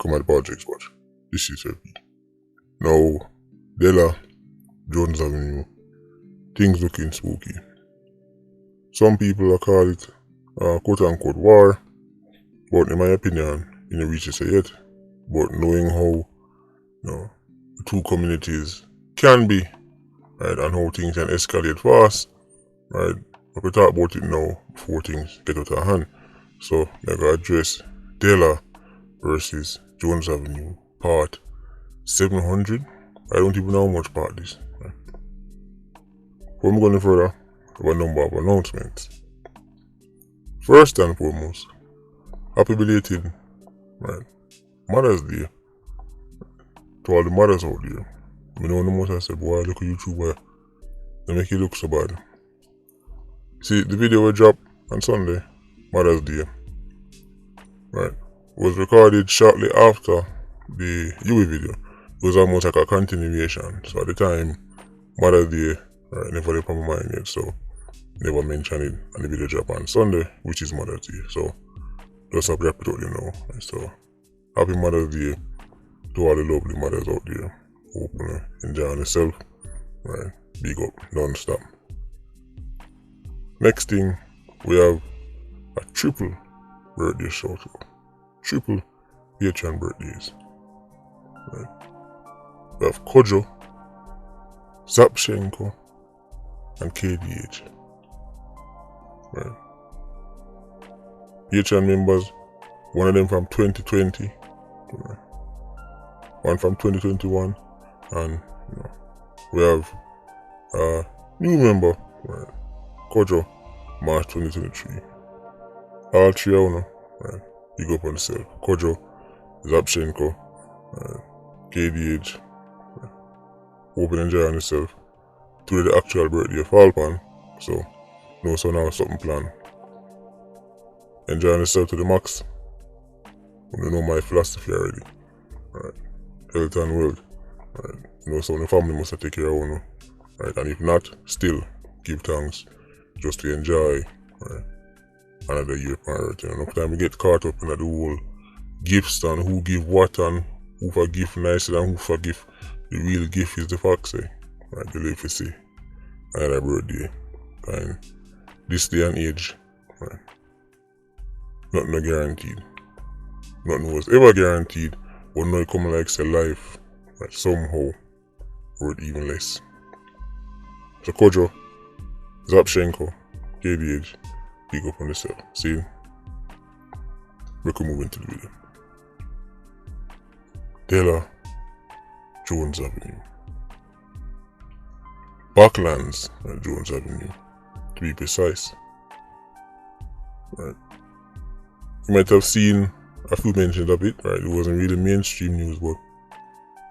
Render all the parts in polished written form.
come at Politricks, but this is repeat. Now, Dela, Jones Avenue, things looking spooky. Some people are call it quote unquote war, but in my opinion, it didn't reach it yet. But knowing how the two communities can be, right, and how things can escalate fast, right, we can talk about it now before things get out of hand. So, I gotta address Dela versus Jones Avenue, part 700. I don't even know how much part this. Right. Before we go any further, I have a number of announcements. First and foremost, happy belated, right, Mother's Day to all the mothers out there. You know the most I say, boy, look at YouTube, boy, they make it look so bad. See, the video will drop on Sunday, Mother's Day, right, was recorded shortly after the Yui video. It was almost like a continuation. So at the time, Mother's Day, right, never left on my mind yet, so never mentioned it, and the video drop on Sunday, which is Mother's Day. So just a wrap it up, Right, so happy Mother's Day to all the lovely mothers out there. Hope you enjoy yourself, right? Big up, don't stop. Next thing, we have a triple birthday shout out. Triple Patreon birthdays. Right. We have Kojo, Zapshenko, and KDH. Right. Patreon members, one of them from 2020, right, one from 2021, and we have a new member, right, Kojo, March 2023. All three of them, right, big up on yourself. Kojo, Zapshenko, KDH, right. Hope you enjoy yourself. Today the actual birthday of Falcon, so no, so now something planned. Enjoy yourself to the max. You know my philosophy already. Right. Health and wealth. Right. So the family must take care of you. Right. And if not, still give thanks. Just to enjoy, right, another year on earth. Enough time we get caught up in the whole gifts and who give what and who forgive nicer and who forgive. The real gift is the fact, say. Right, the life you see. Another birthday. And this day and age, right, nothing no guaranteed. Nothing was ever guaranteed, but now it coming like say life, right, somehow worth even less. So Kojo, Zapshenko, KDH, big up on yourself. See, we can move into the video. Dela, Jones Avenue. Backlands at Jones Avenue, to be precise. Right. You might have seen a few mentions of it, right? It wasn't really mainstream news, but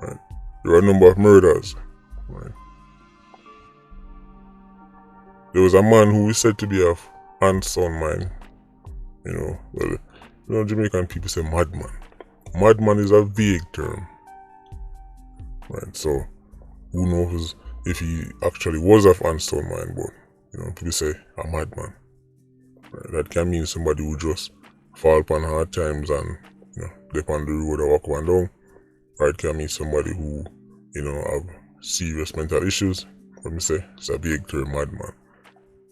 right, there were a number of murders. Right. There was a man who is said to be of unsound mind. Jamaican people say madman. Madman is a vague term. Right, so who knows if he actually was of unsound mind, but people say a madman. Right, that can mean somebody who just fall upon hard times and dip on the road or walk one down. Right, can mean somebody who have serious mental issues. Let me say it's a vague term, madman.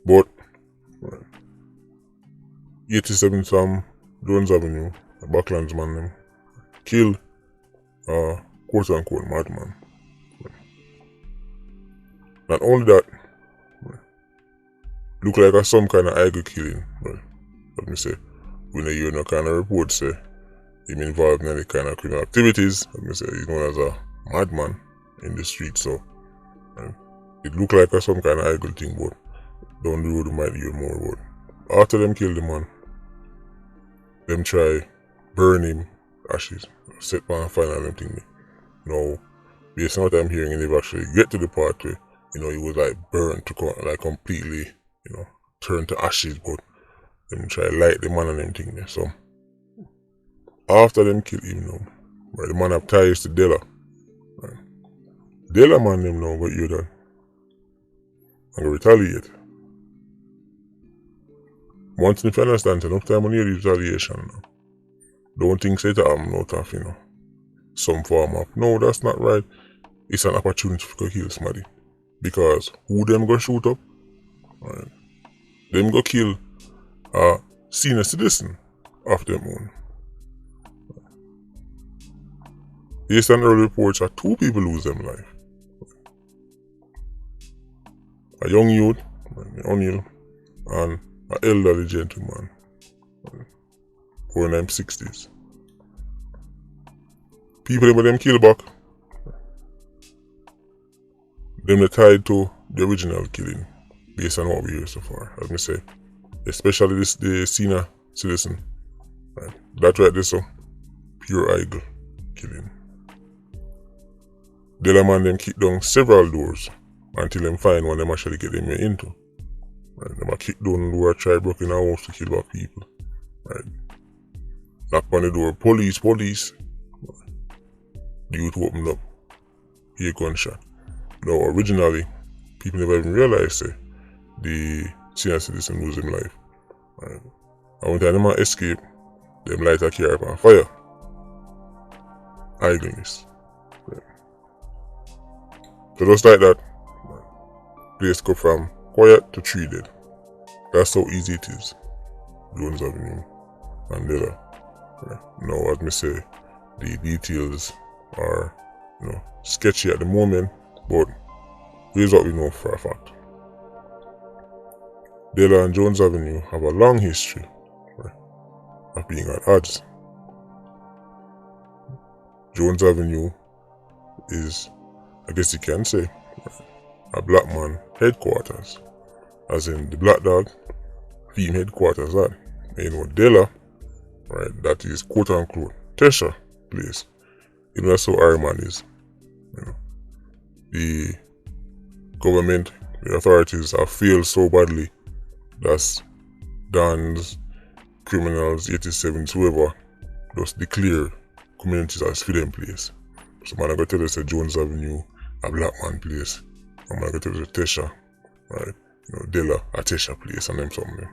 But, right, 87 from Jones Avenue, a Backlands man them, killed a quote unquote madman. Right. Not only that, right, look like some kind of ego killing. Right. Let me say, when you hear no kind of report say him involved in any kind of criminal activities, let me say he's known as a madman in the street. So, right, it look like some kind of ego thing, but down the road you might hear more. But after them kill the man, them try burn him ashes, set on fire and them thing. Now, based on what I'm hearing, they've actually get to the part where he was like burned to like completely, turn to ashes, but them try light the man and them thing there. So after them kill him now, right, the man have ties to Dela. Right. Dela man them now, but you done. I'm gonna retaliate. One thing if you understand, enough time on the retaliation now. Don't think say that I'm not tough, some form of, no, that's not right. It's an opportunity to kill somebody. Because who them go shoot up? Right. Them go kill a senior citizen of them own. Based on early reports, 2 people lose them life. A young youth, O'Neill, and an elderly gentleman, who in them 60s. People with them kill back, them are tied to the original killing, based on what we hear so far, as me say. Especially the senior citizen. Right. That right there, so pure idle killing. Dela man them kick down several doors until them find one them actually get them into. Right. Them a kick down the door, try break in a house to kill back people. Right. Knock on the door, police. The youth opened up, hear gunshot. Now originally, people never even realized the senior citizen lose him life. Right. And when them escape, them light a car up on fire. Idleness. Right. So just like that, place go from quiet to 3 dead. That's how easy it is. Jones Avenue and Dela. Right. Now, as me say, the details are, sketchy at the moment, but here's what we know for a fact. Dela and Jones Avenue have a long history, right, of being at odds. Jones Avenue is, I guess you can say, a black man headquarters, as in the Black Dog theme headquarters. That Dela, right, that is quote unquote Tesha place. Even that's how Ironman is. The government, the authorities have failed so badly that Dons, criminals, 87s, whoever, just declare communities as freedom place. So man, I gotta tell us that Jones Avenue, a black man place. I'm gonna tell you Tesha, right? Dela, a Tesha place, and them something.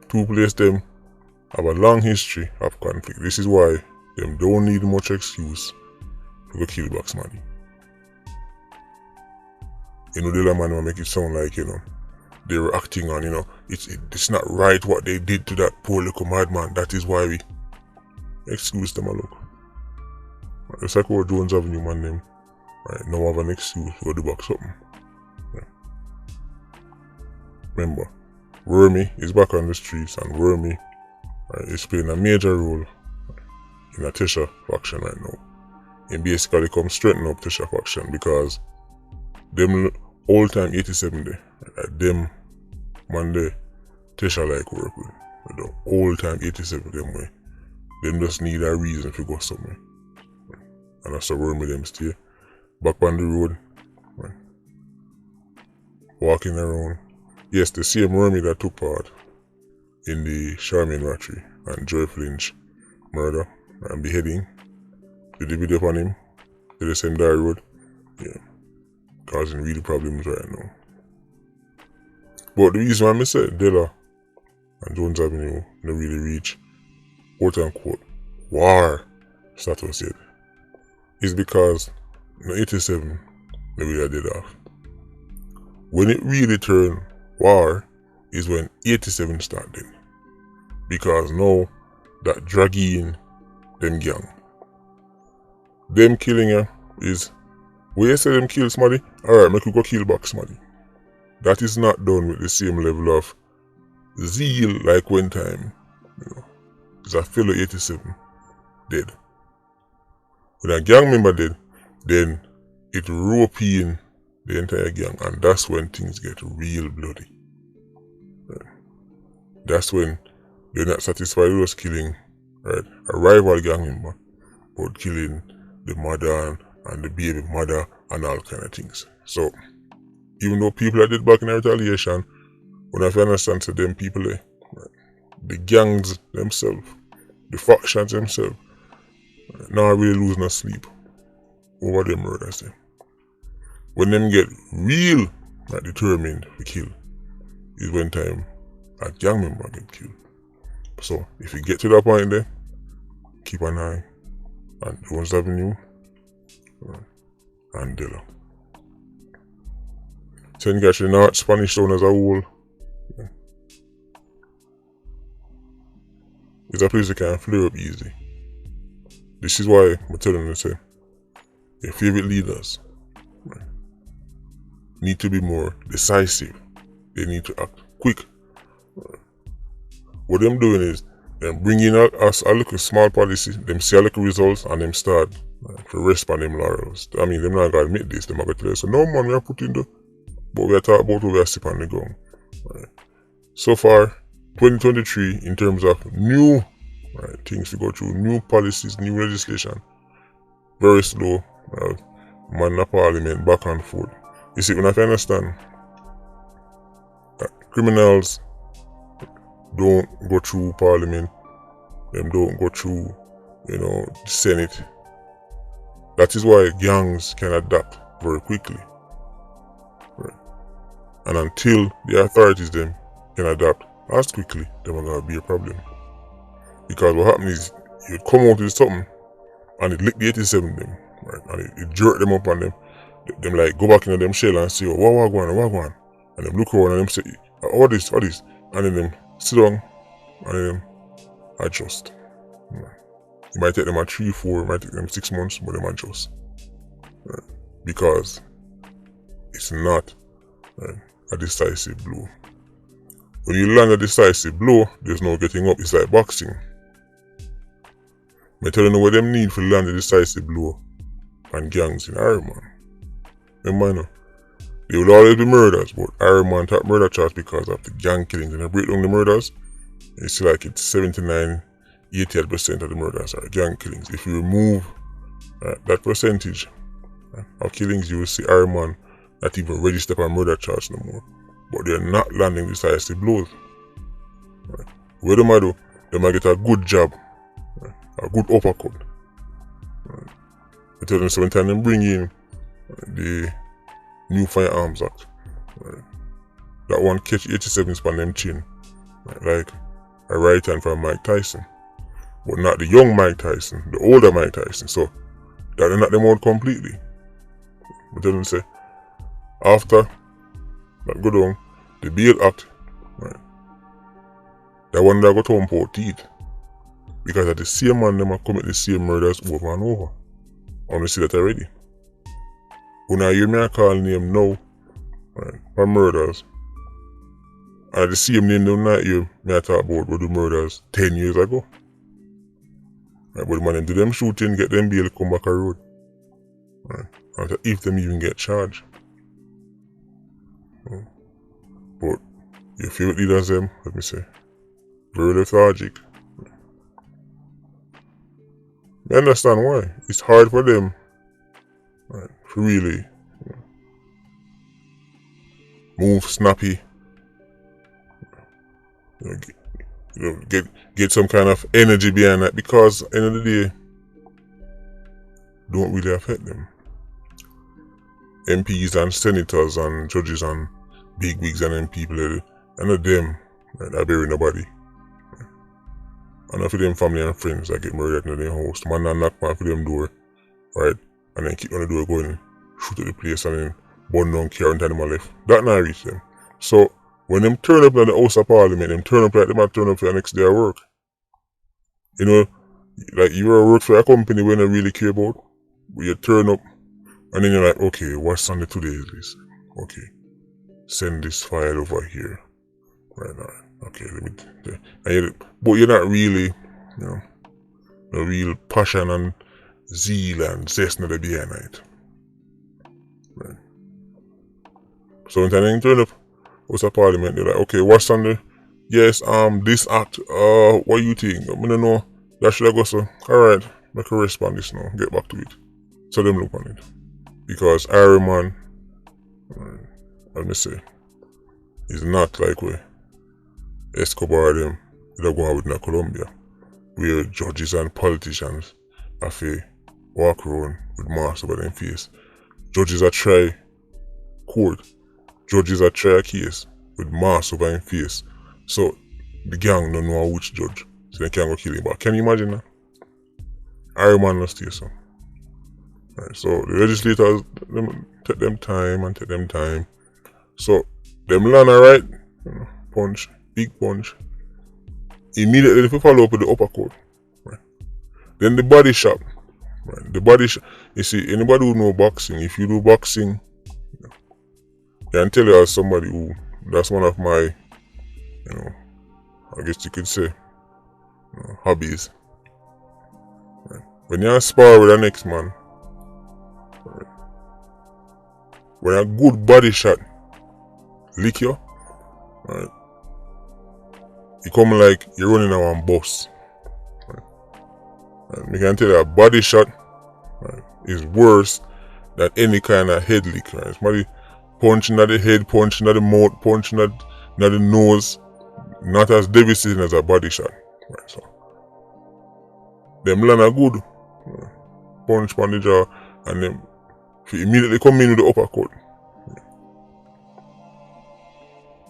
2 places them have a long history of conflict. This is why them don't need much excuse to go kill back somebody. Dela man will make it sound like, they were acting on, it's not right what they did to that poor little madman. That is why we excuse them a look. It's like what Jones Avenue man them, right, now have an excuse to go do back something. Right. Remember, Wormy is back on the streets, and Wormy, right, is playing a major role in a Tesha faction right now. And basically come straighten up Tesha faction, because them old time 87 day, right, them man they Tesha like work with. The old time 87 them way. Them just need a reason to go somewhere. Right. And that's the Wormy them stay back on the road, right, walking around. Yes, the same Wormy that took part in the Charmaine Ratchery and Joy Flinch murder and beheading. Did the video on him? Did the same dire road? Yeah. Causing really problems right now. But the reason why I said Dela and Jones Avenue don't really reach quote unquote war status yet is because in 87 they really did off. When it really turned war is when 87 started. Because now that dragging them gang. Them killing her is when you say them kill somebody, alright, make you go kill back somebody. That is not done with the same level of zeal like one time, it's a fellow 87 dead. When a gang member dead, then it rope in the entire gang, and that's when things get real bloody. Right. That's when you're not satisfied with us killing, right, a rival gang member, but killing the mother and the baby mother and all kind of things. So even though people are dead back in retaliation, when I understand to them people, right, the gangs themselves, the factions themselves, right, now really losing no sleep over them murders. When them get real, right, determined to kill, is when time a gang member get killed. So if you get to that point there, keep an eye on Jones Avenue and Dela. Send catch the North Spanish Town as a whole. It's a place that can flare up easy. This is why I'm telling you, say, your favorite leaders need to be more decisive. They need to act quick. What them doing is, them bringing us a little small policy, them see a little results, and them start to rest on them laurels. I mean, them not gonna admit this, them are gonna tell you, so no man, we are putting the, but we are talking about what we are sip on the ground. So far, 2023, in terms of new things to go through, new policies, new legislation, very slow. Man in the parliament, back and forth. You see, when I understand that criminals don't go through parliament, them don't go through, the Senate. That is why gangs can adapt very quickly. And until the authorities them can adapt as quickly, then gonna be a problem. Because what happens is, you come out with something and it lick the 87 them, and it jerk them up on them. Them like go back into them shell and say, oh, what going? And them look around and them say, all this. And then them sit down and then them adjust. It might take them a 3, 4, it might take them 6 months, but them adjust. Because it's not a decisive blow. When you land a decisive blow, there's no getting up. It's like boxing. I'm telling you what them need for land a decisive blow and gangs in Iron Man. Remember, there will always be murders, but Iron Man top murder charge because of the gang killings. And I break down the murders, it's like it's 79, 88% of the murders are gang killings. If you remove that percentage of killings, you will see Iron Man not even register for murder charge no more. But they're not landing decisive blows. What they might do, they might get a good jab, a good uppercut. I tell them sometimes they bring in the new Firearms Act. That one catch 87s on them chin. Like a right hand from Mike Tyson. But not the young Mike Tyson, the older Mike Tyson. So that they knock them out completely. I tell them say, after that go down, the Bail Act, that one that got home for teeth. Because at the same man them commit the same murders over and over. I want to see that already. When I hear me call name now for murders, and the same name them not hear me talk about what do murders 10 years ago. But the man do them shooting, get them bail, come back a road. And if them even get charged. But your favorite leaders them, let me say, very lethargic. I understand why. It's hard for them to really move snappy, get some kind of energy behind that, because at the end of the day, don't really affect them. MPs and senators and judges and big wigs and them people, none of them that bury nobody. Enough of them family and friends that get murdered in their house. Man and knock man for them door, right? And then keep on the door going, shoot at the place and then burn down car and animal left. That not reach them. So when them turn up in the House of Parliament, them turn up like them turn up for the next day at work. Like you work for a company we don't really care about, but you turn up and then you're like, okay, what's on the today's list? Okay, send this file over here. Right now. Okay, but you're not really, no real passion and zeal and zest not behind it. Right. So when they turn up, what's a parliament? They're like, okay, what's on the, yes, this act, what you think? I don't know, that should I go so, alright, make a respond this now, get back to it. So them look on it. Because Iron Man, let me say, is not like we Escobar them that go on with in Colombia, where judges and politicians have to walk around with masks over their face. Judges that try court, judges that try a case with masks over their face. So the gang don't know which judge, so they can't go kill him. But can you imagine that? Our man no stay so. Right, so the legislators them take them time. So them land right, punch, big punch. Immediately if you follow up with the upper court. Right. Then the body shot. Right. The body shot. You see, anybody who know boxing, if you do boxing, I can tell you as somebody who that's one of my, I guess you could say, hobbies. Right. When you spar with the next man, right, when a good body shot lick you, right, you come like you're running a one bus. Right. And I can tell you a body shot, right, is worse than any kind of head lick. Right? Somebody punching at the head, punching at the mouth, punching at the nose, not as devastating as a body shot. Right, so them land a good punch on the jaw, and them immediately come in with the uppercut.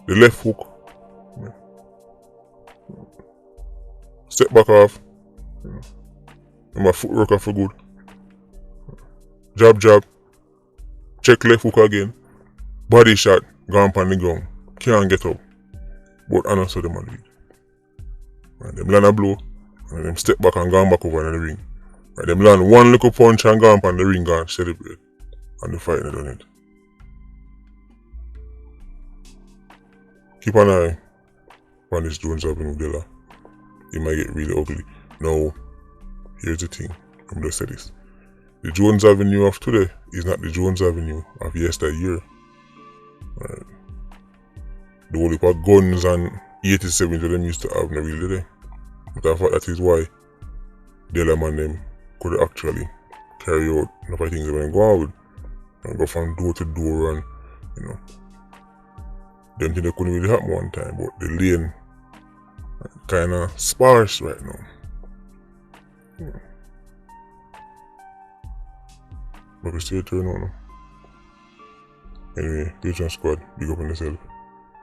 The left hook. Step back off. And my footwork off for good. Jab. Check left hook again. Body shot. Gone on the ground. Can't get up. But I know so them a lead. Right, them land a blow. And them step back and gone back over in the ring. Right, them land one little punch and gone on the ring and celebrate. And the fight done it. Keep an eye on this Jones Avenue Dela. It might get really ugly. Now, here's the thing. I'm just say this. The Jones Avenue of today is not the Jones Avenue of yesteryear. Right. The whole heap of guns and 87s that them used to have, not really there. But I thought that is why Dela man them could actually carry out enough of things they were going with. And go from door to door and, them things that couldn't really happen one time, but the lane kind of sparse right now. But we still turn on. Anyway, Ultra Squad, big up on yourself.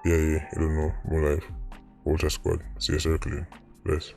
Yeah, you don't know, more life. Ultra Squad, see you circling. Bless.